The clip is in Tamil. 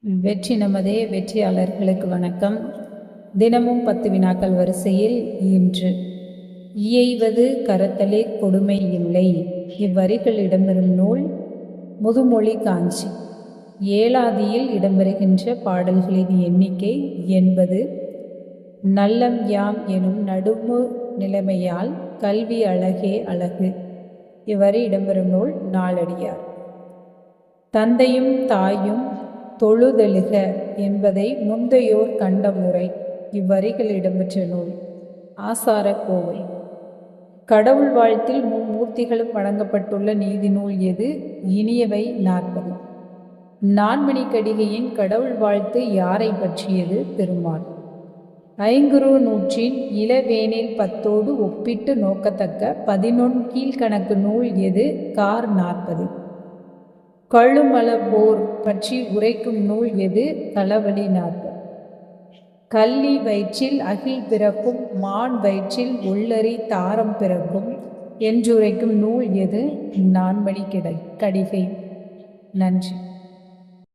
வெற்றி நமதே. வெற்றியாளர்களுக்கு வணக்கம். தினமும் 10 வினாக்கள் வரிசையில் இன்று இயைவது கரத்தலே கொடுமை இல்லை. இவ்வரிகள் இடம்பெறும் நூல் முதுமொழி காஞ்சி. ஏழாதியில் இடம்பெறுகின்ற பாடல்களின் எண்ணிக்கை 80. நல்லம் யாம் எனும் நடுமு நிலைமையால் கல்வி அழகே அழகு. இவ்வரி இடம்பெறும் நூல் நாலடியார். தந்தையும் தாயும் தொழுதெழுக என்பதை முந்தையோர் கண்ட முறை. இவ்வரிகள் இடம்பெற்ற நூல் ஆசாரக்கோவை. கடவுள் வாழ்த்தில் மும்மூர்த்திகளும் வழங்கப்பட்டுள்ள நீதி நூல் எது? இனியவை 40. நான்மணிக்கடிகையின் கடவுள் வாழ்த்து யாரை பற்றியது? திருமால். ஐங்குறு நூற்றின் இளவேனில் 10ஓடு ஒப்பிட்டு நோக்கத்தக்க 11 கீழ்கணக்கு நூல் எது? கார் 40. கழுமல போர் பற்றி உரைக்கும் நூல் எது? களவழி 40. கள்ளி வயிற்றில் அகில் பிறக்கும், மான் வயிற்றில் உள்ளரி தாரம் பிறக்கும் என்றுரைக்கும் நூல் எது? நான்மணிக்கடிகை. நன்றி.